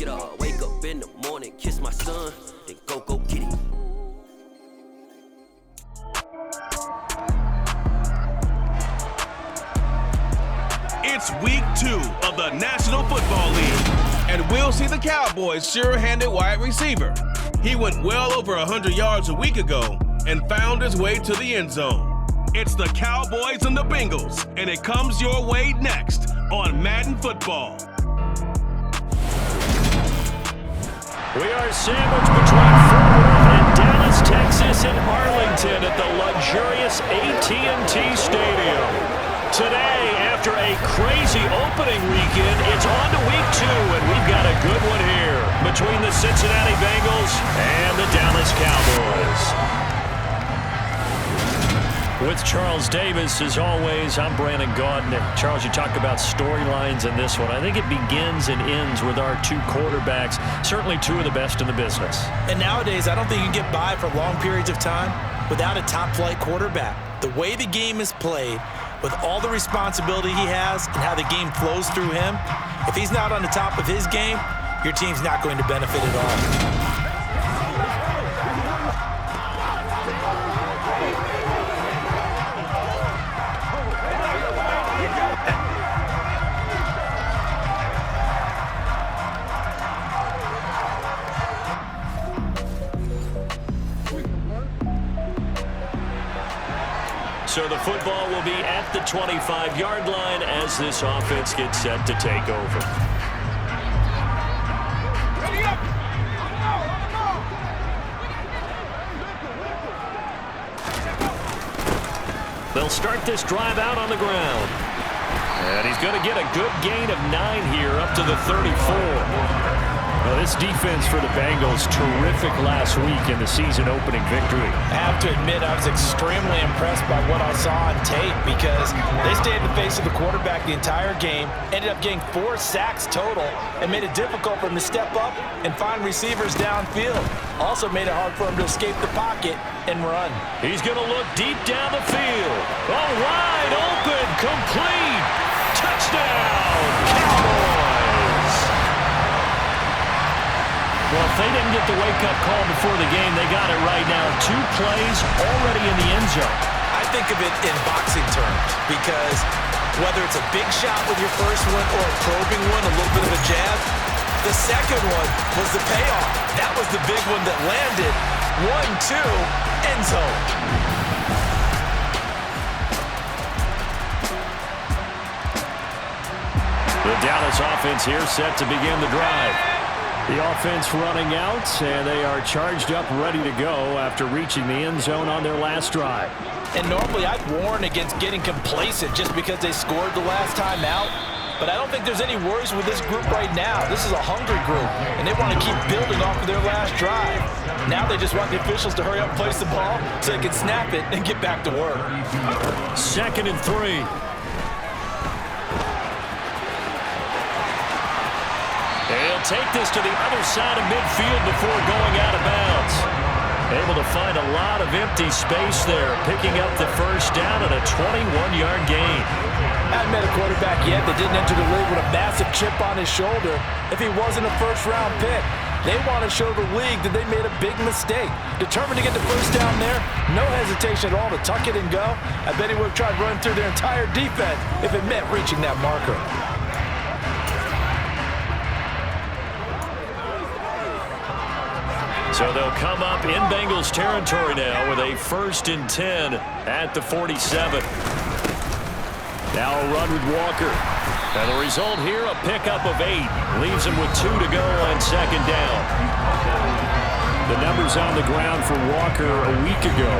it all. Wake up in the morning, kiss my son, then go get it. It's week 2 of the National Football League, and we'll see the Cowboys' sure-handed wide receiver. He went well over 100 yards a week ago and found his way to the end zone. It's the Cowboys and the Bengals, and it comes your way next on Madden Football. We are sandwiched between Fort Worth and Dallas, Texas, and Arlington at the luxurious AT&T Stadium. Today, after a crazy opening weekend, it's on to week 2, and we've got a good one here between the Cincinnati Bengals and the Dallas Cowboys. With Charles Davis, as always, I'm Brandon Gaudin. And Charles, you talk about storylines in this one. I think it begins and ends with our 2 quarterbacks, certainly 2 of the best in the business. And nowadays, I don't think you can get by for long periods of time without a top-flight quarterback. The way the game is played, with all the responsibility he has and how the game flows through him, if he's not on the top of his game, your team's not going to benefit at all. So the football will be at the 25-yard line as this offense gets set to take over. They'll start this drive out on the ground. And he's going to get a good gain of 9 here up to the 34. Well, this defense for the Bengals, terrific last week in the season-opening victory. I have to admit, I was extremely impressed by what I saw on tape because they stayed in the face of the quarterback the entire game, ended up getting 4 sacks total, and made it difficult for him to step up and find receivers downfield. Also made it hard for him to escape the pocket and run. He's going to look deep down the field. Oh, wide open, complete. Touchdown, Cowboys. Well, if they didn't get the wake-up call before the game, they got it right now. 2 plays already in the end zone. I think of it in boxing terms because whether it's a big shot with your first one or a probing one, a little bit of a jab, the second one was the payoff. That was the big one that landed. 1-2, end zone. The Dallas offense here set to begin the drive. The offense running out, and they are charged up, ready to go after reaching the end zone on their last drive. And normally I'd warn against getting complacent just because they scored the last time out, but I don't think there's any worries with this group right now. This is a hungry group, and they want to keep building off of their last drive. Now they just want the officials to hurry up and place the ball so they can snap it and get back to work. 2nd and 3. They'll take this to the other side of midfield before going out of bounds. Able to find a lot of empty space there, picking up the first down and a 21-yard gain. I haven't met a quarterback yet that didn't enter the league with a massive chip on his shoulder if he wasn't a first-round pick. They want to show the league that they made a big mistake. Determined to get the first down there, no hesitation at all to tuck it and go. I bet he would have tried running through their entire defense if it meant reaching that marker. So they'll come up in Bengals territory now with a 1st and 10 at the 47. Now a run with Walker. And the result here, a pickup of 8. Leaves him with 2 to go on 2nd down. The numbers on the ground for Walker a week ago.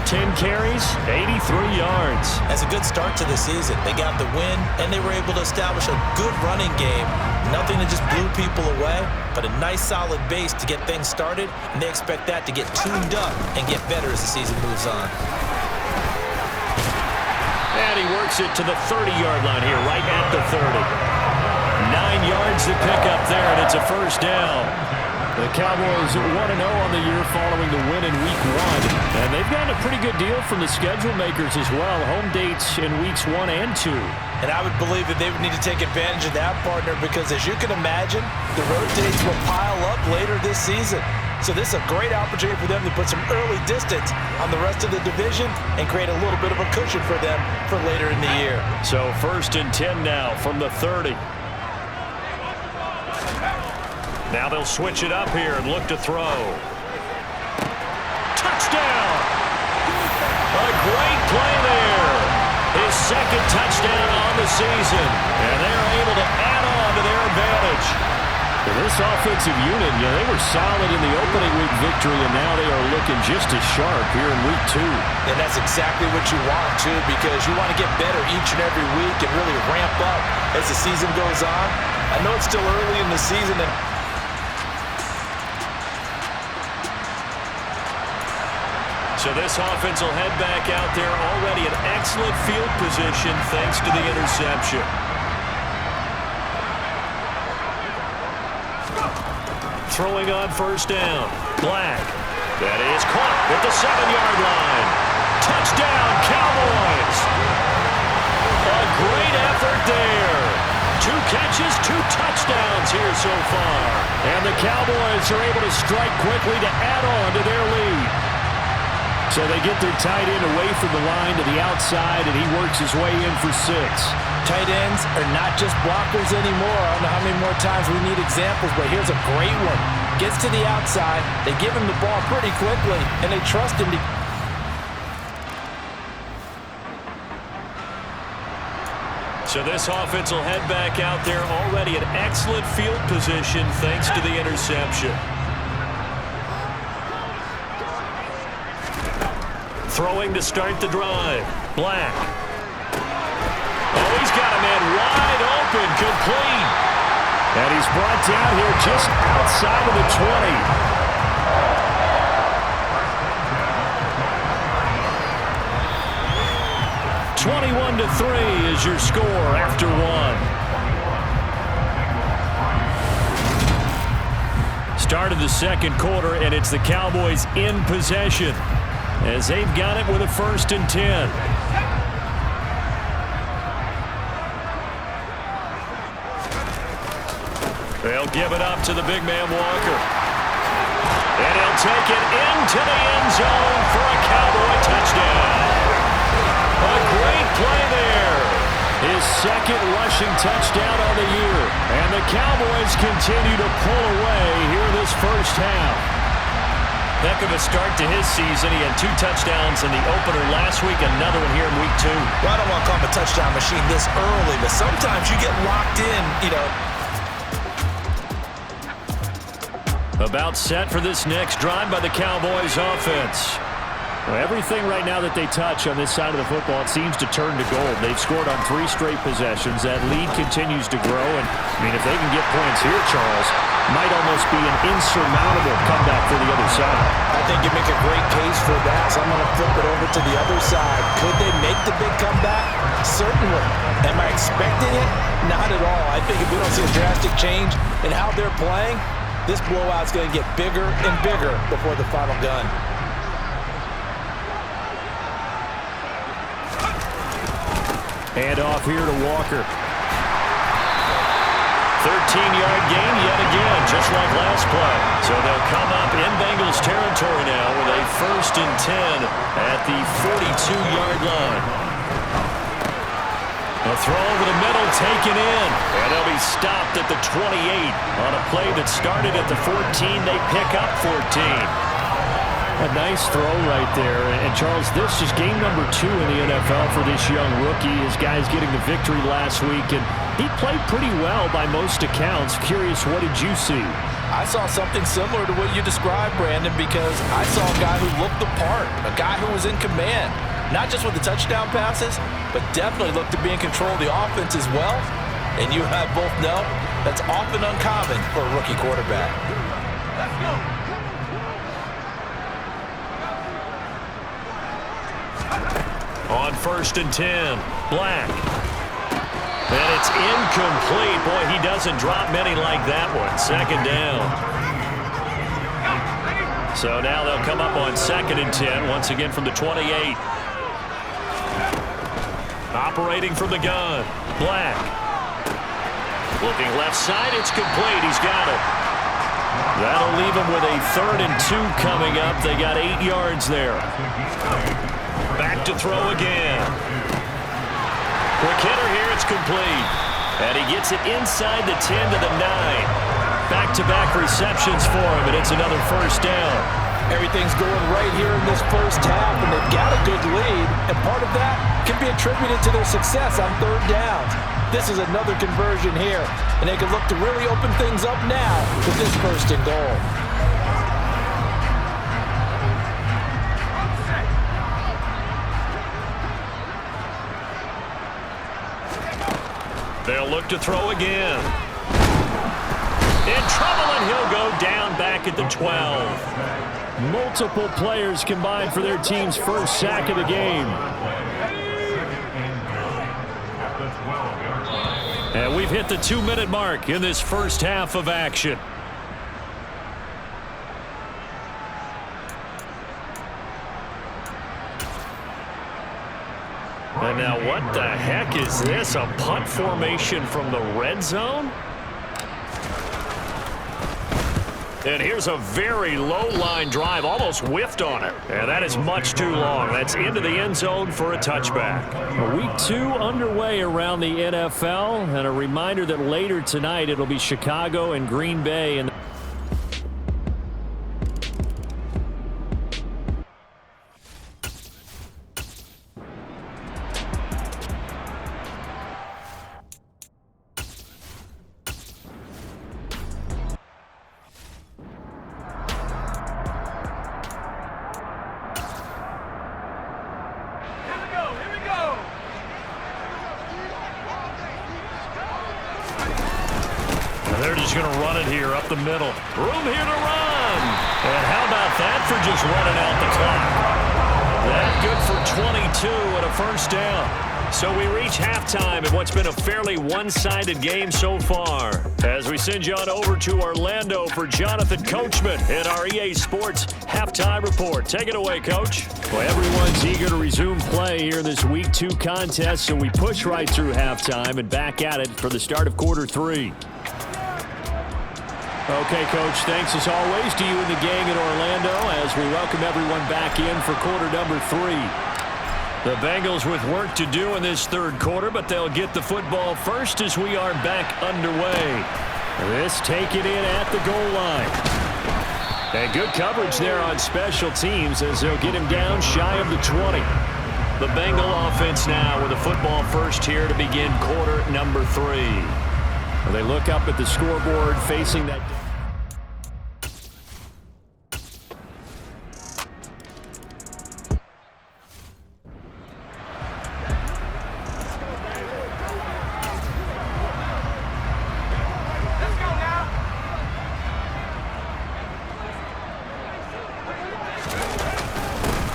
10 carries, 83 yards. That's a good start to the season. They got the win, and they were able to establish a good running game. Nothing that just blew people away, but a nice solid base to get things started, and they expect that to get tuned up and get better as the season moves on. And he works it to the 30-yard line here, right at the 30. 9 yards to pick up there, and it's a first down. The Cowboys 1-0 on the year following the win in Week 1. And they've gotten a pretty good deal from the schedule makers as well. Home dates in Weeks 1 and 2. And I would believe that they would need to take advantage of that, partner, because as you can imagine, the road dates will pile up later this season. So this is a great opportunity for them to put some early distance on the rest of the division and create a little bit of a cushion for them for later in the year. So 1st and 10 now from the 30. Now they'll switch it up here and look to throw. Touchdown! A great play there. His 2nd touchdown on the season. And they're able to add on to their advantage. This offensive unit, they were solid in the opening week victory, and now they are looking just as sharp here in Week 2. And that's exactly what you want, too, because you want to get better each and every week and really ramp up as the season goes on. I know it's still early in the season. So this offense will head back out there, already in excellent field position thanks to the interception. Throwing on 1st down. Black. That is caught at the 7-yard line. Touchdown, Cowboys! A great effort there. 2 catches, 2 touchdowns here so far. And the Cowboys are able to strike quickly to add on to their lead. So they get their tight end away from the line to the outside, and he works his way in for 6. Tight ends are not just blockers anymore. I don't know how many more times we need examples, but here's a great one. Gets to the outside, they give him the ball pretty quickly, and they trust him to... So this offense will head back out there, already in excellent field position thanks to the interception. Throwing to start the drive. Black. Oh, he's got a man wide open, complete. And he's brought down here just outside of the 20. 21-3 is your score after 1. Start of the 2nd quarter, and it's the Cowboys in possession as they've got it with a 1st and 10. They'll give it up to the big man Walker. And he'll take it into the end zone for a Cowboy touchdown. A great play there. His 2nd rushing touchdown on the year. And the Cowboys continue to pull away here this 1st half. Heck of a start to his season. He had 2 touchdowns in the opener last week, another one here in Week 2. Well, I don't want to call him a touchdown machine this early, but sometimes you get locked in, About set for this next drive by the Cowboys offense. Well, everything right now that they touch on this side of the football, it seems to turn to gold. They've scored on 3 straight possessions. That lead continues to grow. And, if they can get points here, Charles, might almost be an insurmountable comeback for the other side. I think you make a great case for that, so I'm going to flip it over to the other side. Could they make the big comeback? Certainly. Am I expecting it? Not at all. I think if we don't see a drastic change in how they're playing, this blowout's going to get bigger and bigger before the final gun. Hand off here to Walker. 13-yard gain yet again, just like last play. So they'll come up in Bengals territory now with a 1st and 10 at the 42-yard line. A throw over the middle, taken in. And they'll be stopped at the 28 on a play that started at the 14. They pick up 14. A nice throw right there. And, Charles, this is game number 2 in the NFL for this young rookie. His guys getting the victory last week, and he played pretty well by most accounts. Curious, what did you see? I saw something similar to what you described, Brandon, because I saw a guy who looked the part, a guy who was in command, not just with the touchdown passes, but definitely looked to be in control of the offense as well. And you and I both know that's often uncommon for a rookie quarterback. Let's go. On 1st and 10, Black. And it's incomplete. Boy, he doesn't drop many like that one. 2nd down. So now they'll come up on 2nd and 10, once again from the 28. Operating from the gun, Black. Looking left side, it's complete. He's got it. That'll leave him with a 3rd and 2 coming up. They got 8 yards there. Back to throw again. Quick hitter here, it's complete. And he gets it inside the 10 to the 9. Back-to-back receptions for him, and it's another first down. Everything's going right here in this first half, and they've got a good lead, and part of that can be attributed to their success on 3rd downs. This is another conversion here, and they can look to really open things up now with this 1st and goal. They'll look to throw again. In trouble, and he'll go down back at the 12. Multiple players combined for their team's first sack of the game. And we've hit the 2-minute mark in this first half of action. And now what the heck is this? A punt formation from the red zone? And here's a very low-line drive, almost whiffed on it. And that is much too long. That's into the end zone for a touchback. Week 2 underway around the NFL, and a reminder that later tonight it'll be Chicago and Green Bay. And they're just going to run it here up the middle. Room here to run. And how about that for just running out the clock? That good for 22 and a first down. So we reach halftime in what's been a fairly one-sided game so far. As we send you on over to Orlando for Jonathan Coachman in our EA Sports Halftime Report. Take it away, Coach. well, everyone's eager to resume play here in this Week 2 contest, so we push right through halftime and back at it for the start of quarter 3. Okay, Coach, thanks as always to you and the gang in Orlando as we welcome everyone back in for quarter number 3. The Bengals with work to do in this 3rd quarter, but they'll get the football first as we are back underway. This taken in at the goal line. And good coverage there on special teams as they'll get him down shy of the 20. The Bengal offense now with the football first here to begin quarter number 3. Well, they look up at the scoreboard facing that.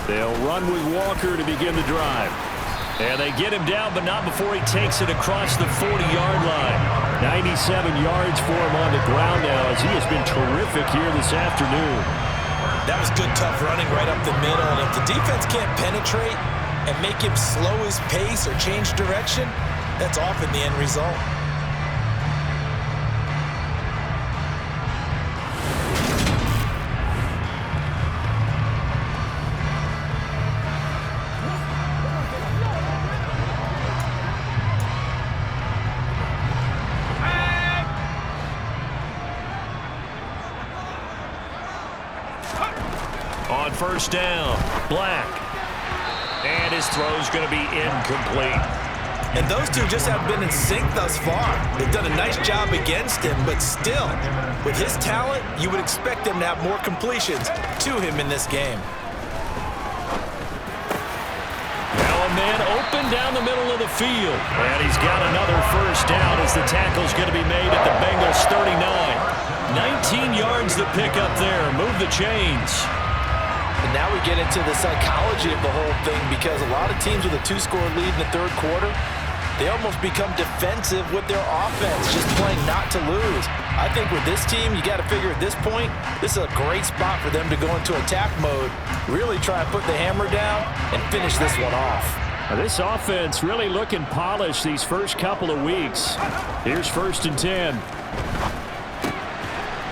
They'll run with Walker to begin the drive. And they get him down, but not before he takes it across the 40-yard line. 97 yards for him on the ground now as he has been terrific here this afternoon. That was good, tough running right up the middle. And if the defense can't penetrate and make him slow his pace or change direction, that's often the end result. On first down, Black. And his throw's going to be incomplete. And those two just haven't been in sync thus far. They've done a nice job against him, but still, with his talent, you would expect him to have more completions to him in this game. Now a man open down the middle of the field. And he's got another first down as the tackle's going to be made at the Bengals 39. 19 yards to pick up there. Move the chains. And now we get into the psychology of the whole thing because a lot of teams with a 2-score lead in the 3rd quarter, they almost become defensive with their offense, just playing not to lose. I think with this team, you got to figure at this point, this is a great spot for them to go into attack mode, really try to put the hammer down and finish this one off. Now, this offense really looking polished these first couple of weeks. Here's 1st and 10.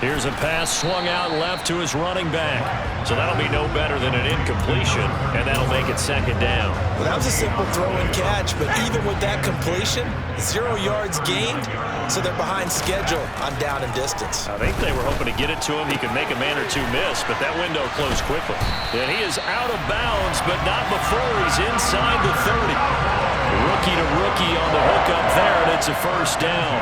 Here's a pass swung out left to his running back. So that'll be no better than an incompletion, and that'll make it 2nd down. Well, that was a simple throw and catch, but even with that completion, 0 yards gained, so they're behind schedule on down and distance. I think they were hoping to get it to him. He could make a man or two miss, but that window closed quickly. And he is out of bounds, but not before he's inside the 30. Rookie to rookie on the hook up there, and it's a 1st down.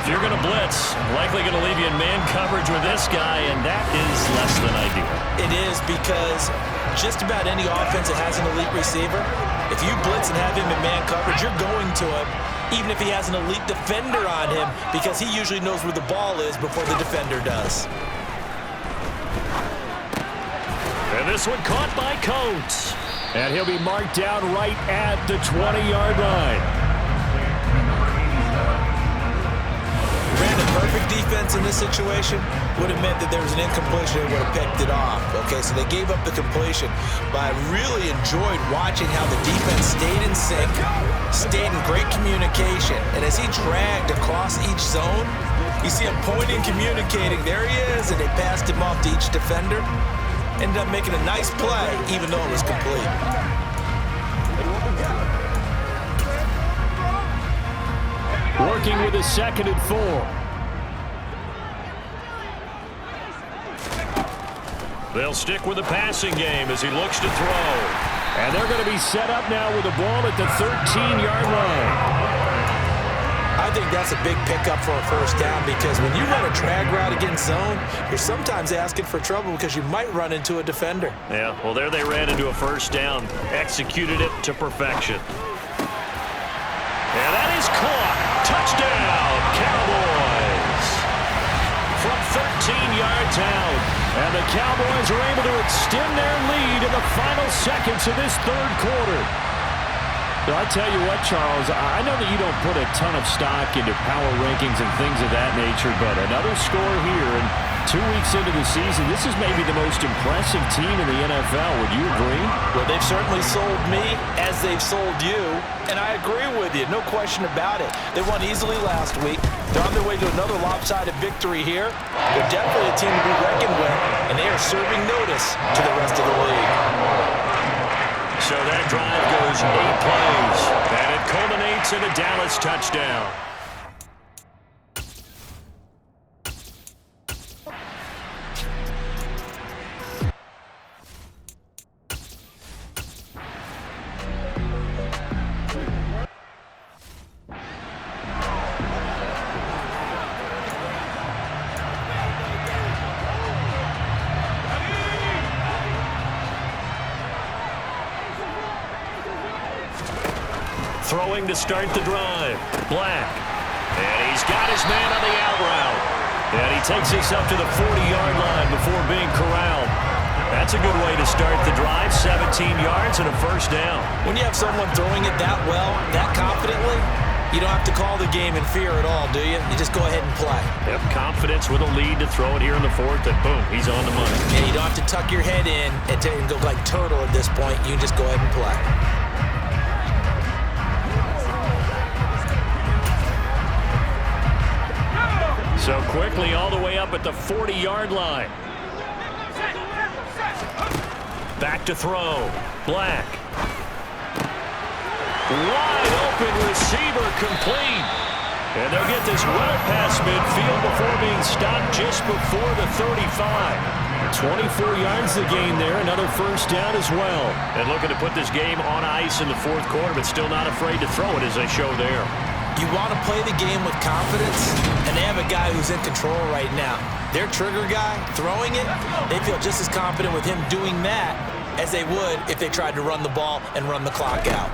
If you're going to blitz, likely going to leave you in man coverage with this guy, and that is less than ideal. It is, because just about any offense that has an elite receiver, if you blitz and have him in man coverage, you're going to him, even if he has an elite defender on him, because he usually knows where the ball is before the defender does. And this one caught by Coates. And he'll be marked down right at the 20-yard line. Perfect defense in this situation would have meant that there was an incompletion and would have picked it off. Okay, so they gave up the completion, but I really enjoyed watching how the defense stayed in sync, stayed in great communication, and as he dragged across each zone, you see him pointing, communicating, there he is, and they passed him off to each defender. Ended up making a nice play, even though it was complete. Working with a 2nd and 4. They'll stick with the passing game as he looks to throw. And they're going to be set up now with the ball at the 13-yard line. I think that's a big pickup for a 1st down, because when you run a drag route against zone, you're sometimes asking for trouble because you might run into a defender. Yeah, well, there they ran into a 1st down. Executed it to perfection. And that is caught. Touchdown, Cowboys. From 13 yards out. And the Cowboys are able to extend their lead in the final seconds of this 3rd quarter. I'll tell you what, Charles, I know that you don't put a ton of stock into power rankings and things of that nature, but another score here, and 2 weeks into the season, this is maybe the most impressive team in the NFL. Would you agree? Well, they've certainly sold me as they've sold you, and I agree with you, no question about it. They won easily last week. They're on their way to another lopsided victory here. They're definitely a team to be reckoned with, and they are serving notice to the rest of the league. So that drive goes 8 plays, and it culminates in a Dallas touchdown. Throwing to start the drive. Black. And he's got his man on the out route. And he takes this up to the 40-yard line before being corralled. That's a good way to start the drive. 17 yards and a 1st down. When you have someone throwing it that well, that confidently, you don't have to call the game in fear at all, do you? You just go ahead and play. Yep, confidence with a lead to throw it here in the 4th, and boom, he's on the money. And you don't have to tuck your head in and go like turtle at this point. You can just go ahead and play. So quickly all the way up at the 40-yard line. Back to throw. Black. Wide open receiver complete. And they'll get this well past midfield before being stopped just before the 35. 24 yards to gain there. Another 1st down as well. And looking to put this game on ice in the 4th quarter, but still not afraid to throw it as they show there. You want to play the game with confidence, and they have a guy who's in control right now. Their trigger guy, throwing it, they feel just as confident with him doing that as they would if they tried to run the ball and run the clock out.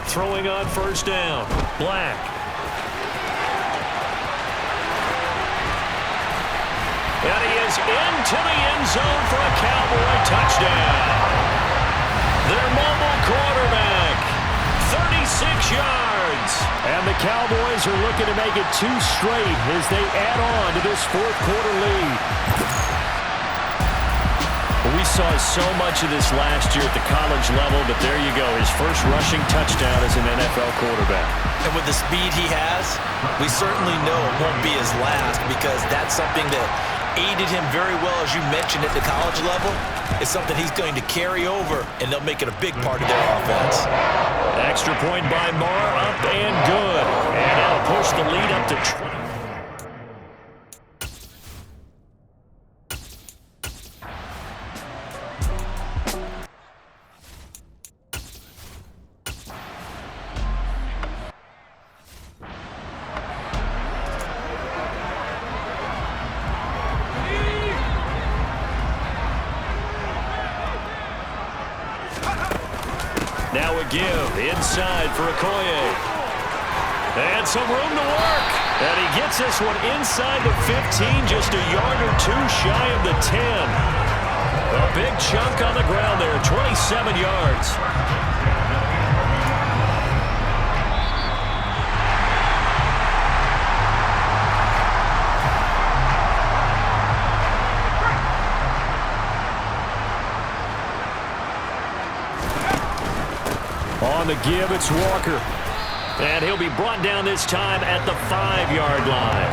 Throwing on 1st down. Black. And he is into the end zone for a Cowboy touchdown. Their mobile quarterback 36 yards. And the Cowboys are looking to make it 2 straight as they add on to this fourth quarter lead. We saw so much of this last year at the college level, but there you go. His first rushing touchdown as an NFL quarterback. And with the speed he has, we certainly know it won't be his last, because that's something that aided him very well, as you mentioned, at the college level. It's something he's going to carry over, and they'll make it a big part of their offense. Extra point by Marr, up and good. And that'll push the lead up to 20. Now a give inside for Okoye. And some room to work. And he gets this one inside the 15, just a yard or 2 shy of the 10. A big chunk on the ground there, 27 yards. On the give, it's Walker. And he'll be brought down this time at the 5-yard line.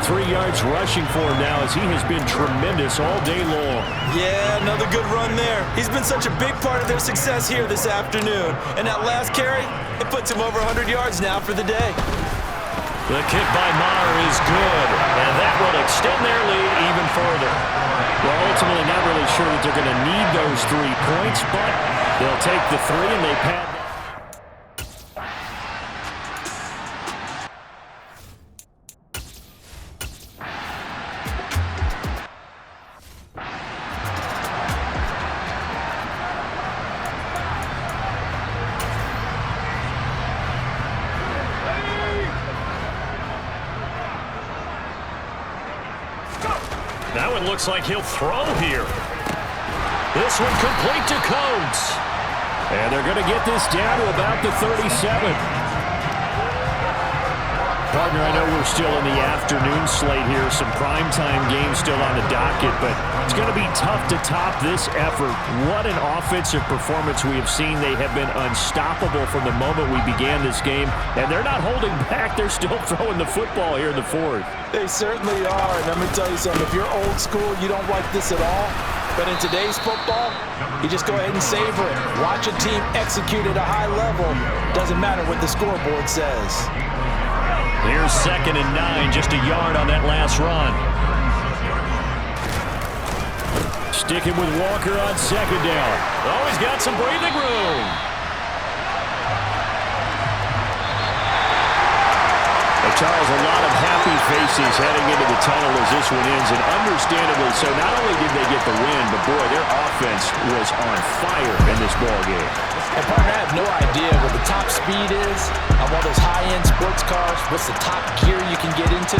103 yards rushing for him now, as he has been tremendous all day long. Yeah, another good run there. He's been such a big part of their success here this afternoon. And that last carry, it puts him over 100 yards now for the day. The kick by Marr is good, and that will extend their lead even further. Well, ultimately not really sure that they're going to need those 3 points, but they'll take the 3 and they pad. Now it looks like he'll throw here. This one complete to Coates. And they're going to get this down to about the 37. Partner, I know we're still in the afternoon slate here. Some primetime games still on the docket, but it's going to be tough to top this effort. What an offensive performance we have seen. They have been unstoppable from the moment we began this game, and they're not holding back. They're still throwing the football here in the fourth. They certainly are. And let me tell you something. If you're old school, you don't like this at all. But in today's football, you just go ahead and savor it. Watch a team execute at a high level. Doesn't matter what the scoreboard says. Here's 2nd and 9, just a yard on that last run. Sticking with Walker on 2nd down. Oh, he's got some breathing room. Charles, a lot of happy faces heading into the tunnel as this one ends, and understandably so. Not only did they get the win, but boy, their offense was on fire in this ballgame. And partner, I have no idea what the top speed is of all those high-end sports cars. What's the top gear you can get into?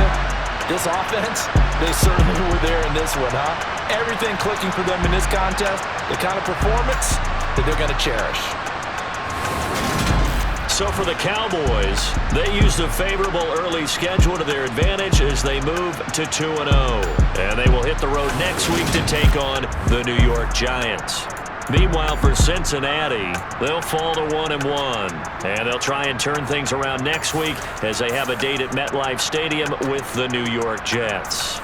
This offense, they certainly were there in this one, huh? Everything clicking for them in this contest, the kind of performance that they're going to cherish. So for the Cowboys, they used a favorable early schedule to their advantage as they move to 2-0. And they will hit the road next week to take on the New York Giants. Meanwhile, for Cincinnati, they'll fall to 1-1. And they'll try and turn things around next week as they have a date at MetLife Stadium with the New York Jets.